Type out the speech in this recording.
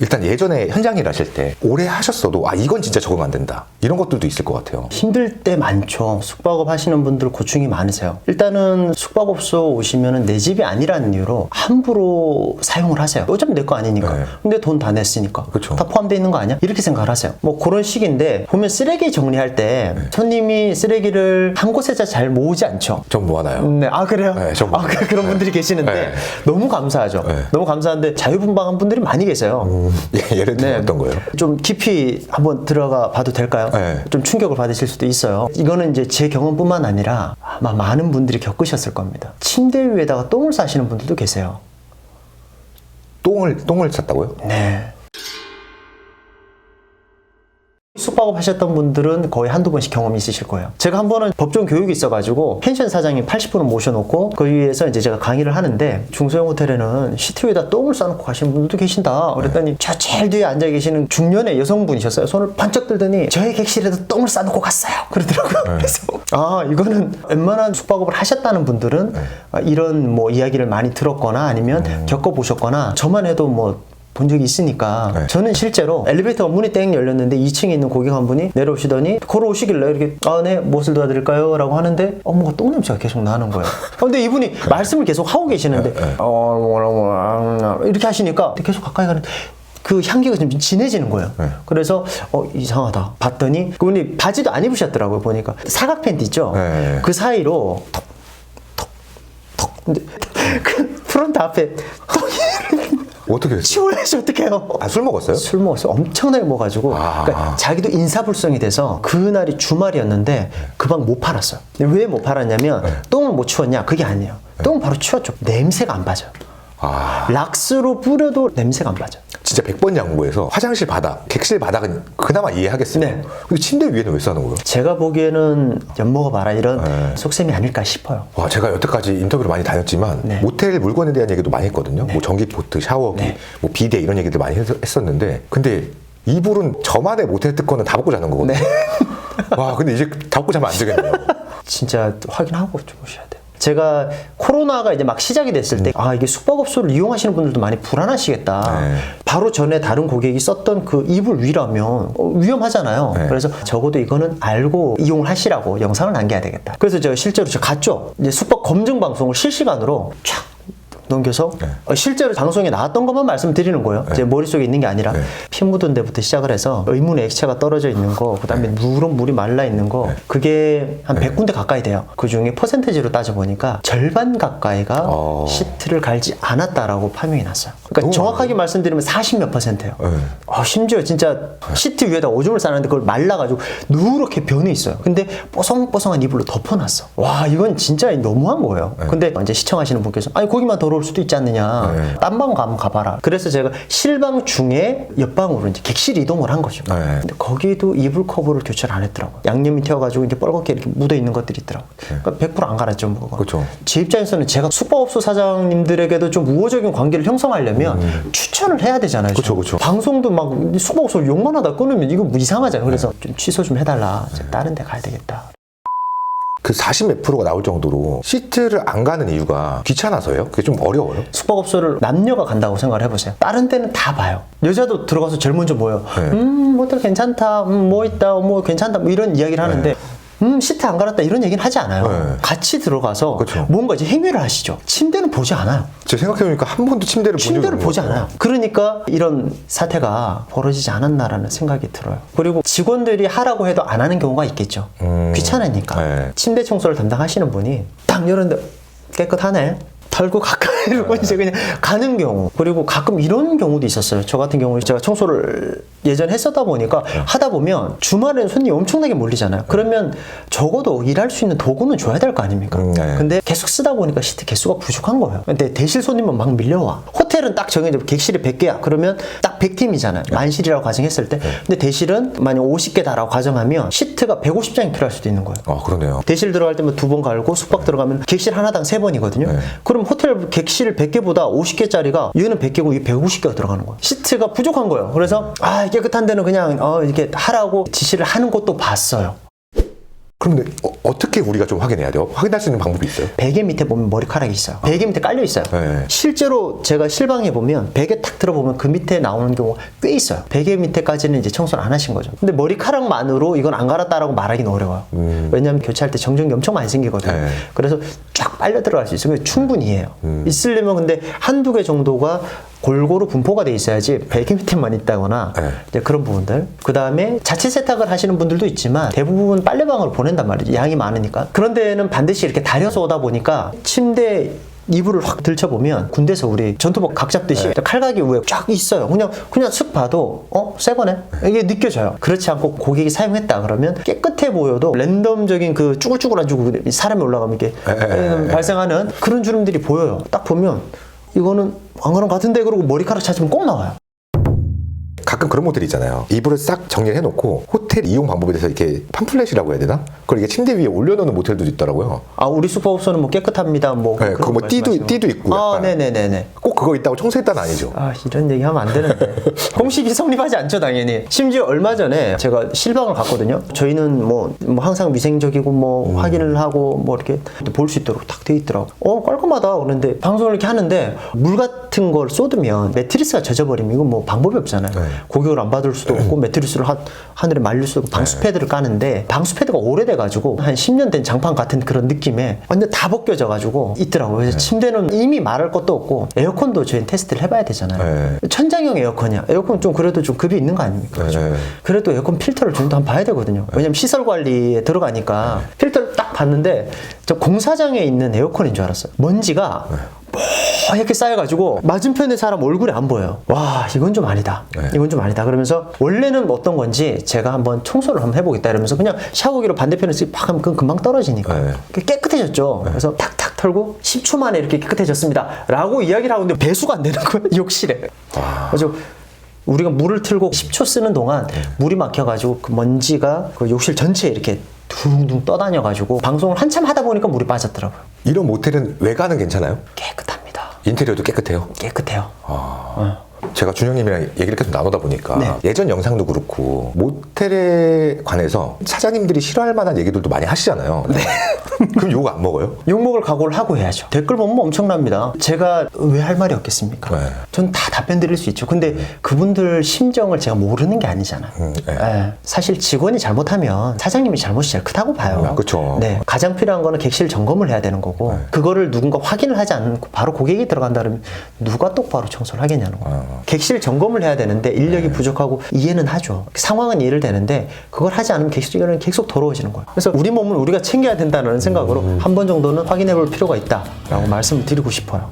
일단 예전에 현장 일 하실 때 오래 하셨어도 이건 진짜 적응 안 된다 이런 것들도 있을 것 같아요. 힘들 때 많죠. 숙박업 하시는 분들 고충이 많으세요. 일단은 숙박업소 오시면은 내 집이 아니라는 이유로 함부로 사용을 하세요. 어차피 내 거 아니니까. 네. 근데 돈 다 냈으니까. 그쵸. 다 포함되어 있는 거 아니야? 이렇게 생각을 하세요. 뭐 그런 식인데 보면 쓰레기 정리할 때 손님이 쓰레기를 한 곳에서 잘 모으지 않죠. 좀 모아놔요. 네, 그래요? 네, 좀 그런 분들이 계시는데 네. 너무 감사하죠. 네. 너무 감사한데 자유분방한 분들이 많이 계세요. 예를 들면 어떤 거예요? 좀 깊이 한번 들어가 봐도 될까요? 네. 좀 충격을 받으실 수도 있어요. 이거는 이제 제 경험뿐만 아니라 아마 많은 분들이 겪으셨을 겁니다. 침대 위에다가 똥을 싸시는 분들도 계세요. 똥을 쌌다고요? 네. 숙박업 하셨던 분들은 거의 한두 번씩 경험이 있으실 거예요. 제가 한 번은 법정 교육이 있어가지고 펜션 사장님 80분을 모셔놓고 그 위에서 이제 제가 강의를 하는데 중소형 호텔에는 시트 위에다 똥을 싸놓고 가시는 분들도 계신다. 그랬더니 저 제일 뒤에 앉아 계시는 중년의 여성분이셨어요. 손을 반짝 들더니 저희 객실에도 똥을 싸놓고 갔어요. 그러더라고요. 그래서 이거는 웬만한 숙박업을 하셨다는 분들은 이런 뭐 이야기를 많이 들었거나 아니면 겪어보셨거나 저만 해도 뭐 본 적이 있으니까 저는 실제로 엘리베이터 문이 땡 열렸는데 2층에 있는 고객 한 분이 내려오시더니 걸어오시길래 이렇게 네 무엇을 도와드릴까요? 라고 하는데 뭔가 똥냄새가 계속 나는 거예요. 근데 이분이 말씀을 계속 하고 계시는데 이렇게 하시니까 계속 가까이 가는데 그 향기가 좀 진해지는 거예요. 그래서 이상하다 봤더니 그분이 바지도 안 입으셨더라고요. 보니까 사각 팬티 있죠? 그 사이로 톡톡톡 근데 그 프론트 앞에 어떻게 했어요? 치워야지 어떡해요. 술 먹었어요? 술 먹었어요. 엄청나게 먹어가지고 그러니까 자기도 인사불성이 돼서 그날이 주말이었는데 그 방 못 팔았어요. 왜 못 팔았냐면 똥을 못 치웠냐? 그게 아니에요. 똥은 바로 치웠죠. 냄새가 안 빠져요. 락스로 뿌려도 냄새가 안 빠져. 진짜 100번 양보해서 화장실 바닥, 객실 바닥은 그나마 이해하겠어요. 네. 근데 침대 위에는 왜 싸는 거예요? 제가 보기에는 엿먹어봐라 이런 속셈이 아닐까 싶어요. 제가 여태까지 인터뷰를 많이 다녔지만 모텔 물건에 대한 얘기도 많이 했거든요. 뭐 전기포트, 샤워기, 뭐 비데 이런 얘기들 많이 했었는데 근데 이불은 저만의 모텔 특권은 다 벗고 자는 거거든요. 근데 이제 다 벗고 자면 안 되겠네요. 진짜 확인하고 좀 오셔야 돼요. 제가 코로나가 이제 막 시작이 됐을 때 이게 숙박업소를 이용하시는 분들도 많이 불안하시겠다. 바로 전에 다른 고객이 썼던 그 이불 위라면 위험하잖아요. 그래서 적어도 이거는 알고 이용을 하시라고 영상을 남겨야 되겠다. 그래서 제가 실제로 갔죠. 이제 숙박 검증 방송을 실시간으로 촥 넘겨서 실제로 방송에 나왔던 것만 말씀드리는 거예요. 제 머릿속에 있는 게 아니라 피 묻은 데부터 시작을 해서 의문의 액체가 떨어져 있는 거, 그 다음에 물이 말라 있는 거, 그게 한 100군데 가까이 돼요. 그 중에 퍼센테이지로 따져보니까 절반 가까이가 시트를 갈지 않았다라고 판명이 났어요. 그러니까 정확하게 말씀드리면 40몇 %예요. 심지어 진짜 시트 위에다 오줌을 싸는데 그걸 말라가지고 누렇게 변해 있어요. 근데 뽀송뽀송한 이불로 덮어놨어. 이건 진짜 너무한 거예요. 근데 이제 시청하시는 분께서 거기만 더러울 수도 있지 않느냐. 딴 방 가면 가봐라. 그래서 제가 실방 중에 옆방으로 이제 객실 이동을 한 거죠. 근데 거기도 이불 커버를 교체를 안 했더라고요. 양념이 튀어가지고 이제 뻘겋게 이렇게 묻어 있는 것들이 있더라고요. 그러니까 100%안 갈았죠, 뭐가. 그렇죠. 제 입장에서는 제가 숙박업소 사장님들에게도 좀 우호적인 관계를 형성하려면 추천을 해야 되잖아요. 그렇죠. 방송도 막 숙박업소 욕만 하다 끊으면 이거 뭐 이상하잖아요. 그래서 좀 취소 좀 해달라. 다른 데 가야 되겠다. 그 40몇 프로가 나올 정도로 시트를 안 가는 이유가 귀찮아서예요? 그게 좀 어려워요? 숙박업소를 남녀가 간다고 생각을 해보세요. 다른 데는 다 봐요. 여자도 들어가서 제일 먼저 뭐예요? 모텔 괜찮다, 뭐 있다, 뭐 괜찮다, 뭐 이런 이야기를 하는데 시트 안 갈았다 이런 얘기는 하지 않아요. 같이 들어가서 뭔가 이제 행위를 하시죠. 침대는 보지 않아요. 제가 생각해보니까 한 번도 침대를 보지 않아요. 그러니까 이런 사태가 벌어지지 않았나라는 생각이 들어요. 그리고 직원들이 하라고 해도 안 하는 경우가 있겠죠. 귀찮으니까. 침대 청소를 담당하시는 분이 딱 열었는데 깨끗하네. 털고 가까이로 이제 그냥 가는 경우. 그리고 가끔 이런 경우도 있었어요. 저 같은 경우는 제가 청소를 예전에 했었다 보니까 하다 보면 주말에는 손님이 엄청나게 몰리잖아요. 그러면 적어도 일할 수 있는 도구는 줘야 될 거 아닙니까? 근데 계속 쓰다 보니까 시트 개수가 부족한 거예요. 근데 대실 손님은 막 밀려와. 호텔은 딱 정해져 객실이 100개야. 그러면 딱 100팀이잖아요. 만실이라고 가정했을 때. 근데 대실은 만약 50개다라고 가정하면 시트가 150장이 필요할 수도 있는 거예요. 그러네요. 대실 들어갈 때면 2번 갈고 숙박 들어가면 객실 하나당 3번이거든요. 그럼 호텔 객실 100개보다 50개짜리가 얘는 100개고 얘 150개가 들어가는 거예요. 시트가 부족한 거예요. 그래서 깨끗한 데는 그냥 이렇게 하라고 지시를 하는 것도 봤어요. 그럼 어떻게 우리가 좀 확인해야 돼요? 확인할 수 있는 방법이 있어요? 베개 밑에 보면 머리카락이 있어요. 베개 밑에 깔려 있어요. 네. 실제로 제가 실방에 보면 베개 탁 들어보면 그 밑에 나오는 경우가 꽤 있어요. 베개 밑에까지는 이제 청소를 안 하신 거죠. 근데 머리카락만으로 이건 안 갈았다라고 말하기는 어려워요. 왜냐하면 교체할 때 정전기 엄청 많이 생기거든요. 네. 그래서 쫙 빨려 들어갈 수 있어요. 그게 충분히 해요. 있으려면 근데 한두 개 정도가 골고루 분포가 돼 있어야지 베개 밑에만 있다거나 네. 이제 그런 부분들. 그 다음에 자체 세탁을 하시는 분들도 있지만 대부분 빨래방으로 보낸단 말이죠. 양이 많으니까. 그런 데는 반드시 이렇게 다려서 오다 보니까 침대 이불을 확 들춰보면 군대에서 우리 전투복 각 잡듯이 칼각이 위에 쫙 있어요. 그냥 슥 봐도 새 거네? 이게 느껴져요. 그렇지 않고 고객이 사용했다 그러면 깨끗해 보여도 랜덤적인 그 쭈글쭈글한 주걱 사람이 올라가면 이게 발생하는 그런 주름들이 보여요. 딱 보면 이거는 안 그런 것 같은데 그러고 머리카락 찾으면 꼭 나와요. 가끔 그런 모델이 있잖아요. 이불을 싹 정리를 해놓고 호텔 이용 방법에 대해서 이렇게 팜플렛이라고 해야 되나? 그걸 이게 침대 위에 올려놓는 모텔들도 있더라고요. 아, 우리 숙박업소는 뭐 깨끗합니다. 뭐 네, 그거 뭐 띠도 있고. 아, 약간. 네네네네. 꼭 그거 있다고 청소했다는 아니죠. 아, 이런 얘기 하면 안 되는데. 공식이 성립하지 않죠, 당연히. 심지어 얼마 전에 제가 실방을 갔거든요. 저희는 뭐 항상 위생적이고 뭐 확인을 하고 뭐 이렇게 볼 수 있도록 딱 돼 있더라고. 깔끔하다. 그런데 방송을 이렇게 하는데 물 같은 걸 쏟으면 매트리스가 젖어버리면 이건 뭐 방법이 없잖아요. 네. 고객을 안 받을 수도 없고 매트리스를 하늘에 말릴 수도 없고 방수 패드를 까는데 방수 패드가 오래돼가지고 한 10년 된 장판 같은 그런 느낌에 완전 다 벗겨져가지고 있더라고요. 그래서 침대는 이미 말할 것도 없고 에어컨도 저희 테스트를 해봐야 되잖아요. 천장형 에어컨이야. 에어컨 좀 그래도 좀 급이 있는 거 아닙니까? 그래도 에어컨 필터를 좀 더 한번 봐야 되거든요. 왜냐면 시설 관리에 들어가니까 필터를 딱 봤는데 저 공사장에 있는 에어컨인 줄 알았어요. 먼지가 이렇게 쌓여가지고 맞은편에 사람 얼굴이 안 보여요. 와, 이건 좀 아니다. 이건 좀 아니다. 그러면서 원래는 어떤 건지 제가 한번 청소를 한번 해보겠다 이러면서 그냥 샤워기로 반대편에 팍 하면 그건 금방 떨어지니까 깨끗해졌죠. 그래서 탁탁 털고 10초 만에 이렇게 깨끗해졌습니다 라고 이야기를 하는데 배수가 안 되는 거예요, 욕실에. 그래서 우리가 물을 틀고 10초 쓰는 동안 물이 막혀가지고 그 먼지가 그 욕실 전체에 이렇게 둥둥 떠다녀가지고 방송을 한참 하다 보니까 물이 빠졌더라고요. 이런 모텔은 외관은 괜찮아요? 깨끗합니다. 인테리어도 깨끗해요? 깨끗해요. 제가 준영님이랑 얘기를 계속 나누다 보니까 예전 영상도 그렇고 모텔에 관해서 사장님들이 싫어할 만한 얘기들도 많이 하시잖아요. 그럼 욕 안 먹어요? 욕먹을 각오를 하고 해야죠. 댓글 보면 엄청납니다. 제가 왜 할 말이 없겠습니까? 전 다 답변 드릴 수 있죠. 근데 그분들 심정을 제가 모르는 게 아니잖아요. 사실 직원이 잘못하면 사장님이 잘못이 제일 크다고 봐요. 그렇죠. 네, 가장 필요한 거는 객실 점검을 해야 되는 거고 그거를 누군가 확인을 하지 않고 바로 고객이 들어간다 그러면 누가 똑바로 청소를 하겠냐는 거예요. 객실 점검을 해야 되는데 인력이 부족하고 이해는 하죠. 상황은 이해를 되는데 그걸 하지 않으면 객실은 계속 더러워지는 거예요. 그래서 우리 몸은 우리가 챙겨야 된다는 생각으로 한 번 정도는 확인해 볼 필요가 있다라고 말씀을 드리고 싶어요.